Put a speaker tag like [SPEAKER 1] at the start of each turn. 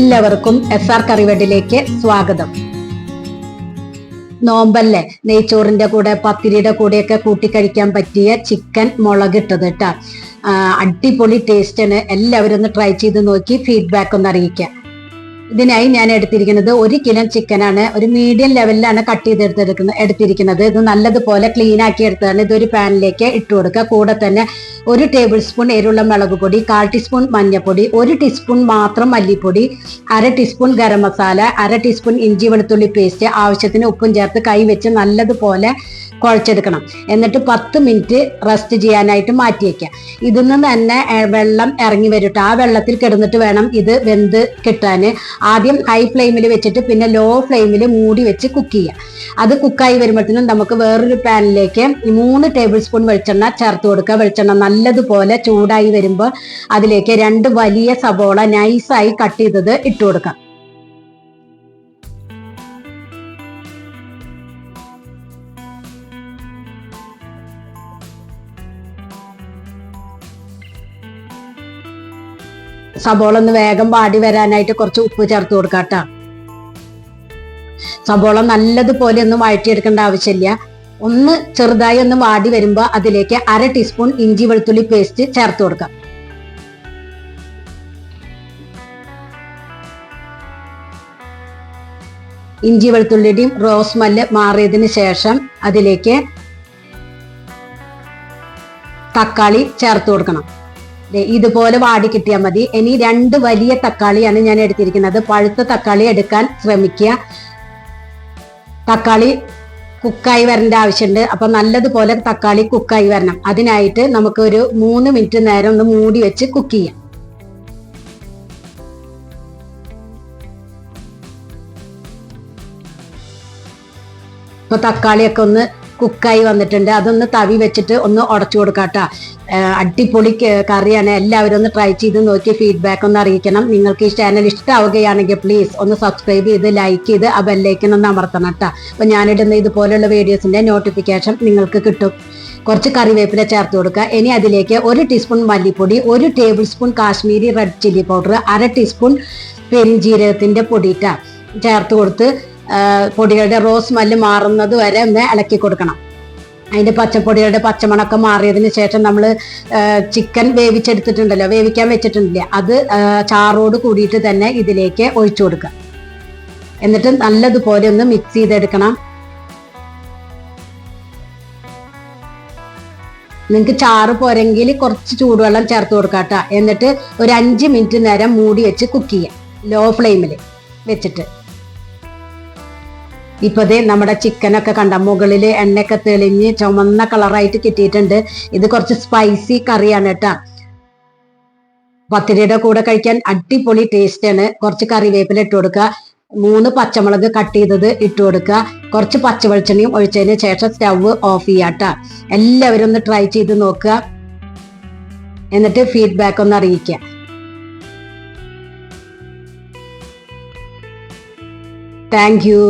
[SPEAKER 1] എല്ലാവർക്കും SR കറിവെഡിലേക്ക് സ്വാഗതം. നോമ്പല്ലേ, നെയ്ച്ചോറിന്റെ കൂടെ പത്തിരിയുടെ കൂടെയൊക്കെ കൂട്ടിക്കഴിക്കാൻ പറ്റിയ ചിക്കൻ മുളകിട്ടത് കേട്ടാ. അടിപൊളി ടേസ്റ്റാണ്. എല്ലാവരും ഒന്ന് ട്രൈ ചെയ്ത് നോക്കി ഫീഡ്ബാക്ക് ഒന്ന് അറിയിക്കാം. ഇതിനായി ഞാൻ എടുത്തിരിക്കുന്നത് 1 കിലോ ചിക്കനാണ്. ഒരു മീഡിയം ലെവലിലാണ് കട്ട് എടുത്തിരിക്കുന്നത്. ഇത് നല്ലതുപോലെ ക്ലീൻ ആക്കി എടുത്തതാണ്. ഇതൊരു പാനിലേക്ക് ഇട്ട് കൊടുക്കുക. കൂടെ തന്നെ 1 ടേബിൾ സ്പൂൺ എരിവുള്ള മുളക് പൊടി, 1/4 ടീസ്പൂൺ മഞ്ഞൾപ്പൊടി, 1 ടീസ്പൂൺ മാത്രം മല്ലിപ്പൊടി, 1/2 ടീസ്പൂൺ ഗരം മസാല, 1/2 ടീസ്പൂൺ ഇഞ്ചി വെളുത്തുള്ളി പേസ്റ്റ്, ആവശ്യത്തിന് ഉപ്പും ചേർത്ത് കൈ വെച്ച് നല്ലതുപോലെ കുഴച്ചെടുക്കണം. എന്നിട്ട് 10 മിനിറ്റ് റെസ്റ്റ് ചെയ്യാനായിട്ട് മാറ്റി വയ്ക്കുക. ഇതിൽ നിന്ന് തന്നെ വെള്ളം ഇറങ്ങി വരട്ടെ. ആ വെള്ളത്തിൽ കിടന്നിട്ട് വേണം ഇത് വെന്ത് കിട്ടാൻ. ആദ്യം ഹൈ ഫ്ലെയിമിൽ വെച്ചിട്ട് പിന്നെ ലോ ഫ്ലെയിമിൽ മൂടി വെച്ച് കുക്ക് ചെയ്യുക. അത് കുക്കായി വരുമ്പോഴത്തേനും നമുക്ക് വേറൊരു പാനിലേക്ക് 3 ടേബിൾ സ്പൂൺ വെളിച്ചെണ്ണ ചേർത്ത് കൊടുക്കുക. വെളിച്ചെണ്ണ നല്ലതുപോലെ ചൂടായി വരുമ്പോൾ അതിലേക്ക് 2 വലിയ സബോള നൈസായി കട്ട് ചെയ്തത് ഇട്ട് കൊടുക്കാം. സബോള ഒന്ന് വേഗം വാടി വരാനായിട്ട് കുറച്ച് ഉപ്പ് ചേർത്ത് കൊടുക്കാട്ടോ. സബോള നല്ലതുപോലെ ഒന്നും വഴറ്റിയെടുക്കേണ്ട ആവശ്യമില്ല. ഒന്ന് ചെറുതായി ഒന്ന് വാടി വരുമ്പോൾ അതിലേക്ക് 1/2 ടീസ്പൂൺ ഇഞ്ചി വെളുത്തുള്ളി പേസ്റ്റ് ചേർത്ത് കൊടുക്കാം. ഇഞ്ചി വെളുത്തുള്ളിയുടെയും റോസ് സ്മെല്ല് മാറിയതിന് ശേഷം അതിലേക്ക് തക്കാളി ചേർത്ത് കൊടുക്കണം. ഇതുപോലെ വാടി കിട്ടിയാൽ മതി. ഇനി 2 വലിയ തക്കാളിയാണ് ഞാൻ എടുത്തിരിക്കുന്നത്. പഴുത്ത തക്കാളി എടുക്കാൻ ശ്രമിക്കുക. തക്കാളി കുക്കായി വരേണ്ട ആവശ്യമുണ്ട്. അപ്പൊ നല്ലതുപോലെ തക്കാളി കുക്കായി വരണം. അതിനായിട്ട് നമുക്ക് ഒരു 3 മിനിറ്റ് നേരം ഒന്ന് മൂടി വെച്ച് കുക്ക് ചെയ്യാം. ഇപ്പൊ തക്കാളിയൊക്കെ ഒന്ന് കുക്കായി വന്നിട്ടുണ്ട്. അതൊന്ന് തവി വെച്ചിട്ട് ഒന്ന് ഉടച്ചു കൊടുക്കാട്ടോ. അടിപൊളി കറിയാണ്. എല്ലാവരും ഒന്ന് ട്രൈ ചെയ്ത് നോക്കി ഫീഡ്ബാക്ക് ഒന്ന് അറിയിക്കണം. നിങ്ങൾക്ക് ഈ ചാനൽ ഇഷ്ടമാവുകയാണെങ്കിൽ പ്ലീസ് ഒന്ന് സബ്സ്ക്രൈബ് ചെയ്ത് ലൈക്ക് ചെയ്ത് ആ ബെല്ലൈക്കൻ ഒന്ന് അമർത്തണം കേട്ടോ. അപ്പൊ ഞാനിടുന്ന ഇതുപോലുള്ള വീഡിയോസിന്റെ നോട്ടിഫിക്കേഷൻ നിങ്ങൾക്ക് കിട്ടും. കുറച്ച് കറിവേപ്പില ചേർത്ത് കൊടുക്കുക. ഇനി അതിലേക്ക് 1 ടീസ്പൂൺ മല്ലിപ്പൊടി, 1 tablespoon Kashmiri red chilli powder, 1/2 teaspoon പെരിഞ്ജീരകത്തിന്റെ പൊടിയിട്ട ചേർത്ത് കൊടുത്ത് പൊടികളുടെ റോസ് സ്മെല്ല് മാറുന്നത് വരെ ഒന്ന് ഇളക്കി കൊടുക്കണം. അതിന്റെ പച്ചപ്പൊടികളുടെ പച്ചമണക്ക മാറിയതിന് ശേഷം നമ്മൾ ചിക്കൻ വേവിച്ചെടുത്തിട്ടുണ്ടല്ലോ, വേവിക്കാൻ വെച്ചിട്ടുണ്ടല്ലേ, അത് ചാറോട് കൂടിയിട്ട് തന്നെ ഇതിലേക്ക് ഒഴിച്ചു കൊടുക്കുക. എന്നിട്ട് നല്ലതുപോലെ ഒന്ന് മിക്സ് ചെയ്തെടുക്കണം. നിങ്ങൾക്ക് ചാറ് പോരെങ്കിൽ കുറച്ച് ചൂടുവെള്ളം ചേർത്ത് കൊടുക്കാട്ടോ. എന്നിട്ട് ഒരു 5 മിനിറ്റ് നേരം മൂടി വെച്ച് കുക്ക് ചെയ്യാം, ലോ ഫ്ലെയിമിൽ വെച്ചിട്ട്. ഇപ്പതേ നമ്മുടെ ചിക്കനൊക്കെ കണ്ട മുകളിൽ എണ്ണയൊക്കെ തെളിഞ്ഞ് ചുമന്ന കളറായിട്ട് കിട്ടിയിട്ടുണ്ട്. ഇത് കുറച്ച് സ്പൈസി കറിയാണ് കേട്ടോ. പത്തിരിയുടെ കൂടെ കഴിക്കാൻ അടിപൊളി ടേസ്റ്റാണ്. കുറച്ച് കറിവേപ്പില ഇട്ട് കൊടുക്കുക. 3 പച്ചമുളക് കട്ട് ചെയ്തത് ഇട്ട് കൊടുക്കുക. കുറച്ച് പച്ചവെളിച്ചെണ്ണയും ഒഴിച്ചതിന് ശേഷം സ്റ്റവ് ഓഫ് ചെയ്യാട്ടോ. എല്ലാവരും ഒന്ന് ട്രൈ ചെയ്ത് നോക്കുക. എന്നിട്ട് ഫീഡ്ബാക്ക് ഒന്ന് അറിയിക്കുക. Thank you.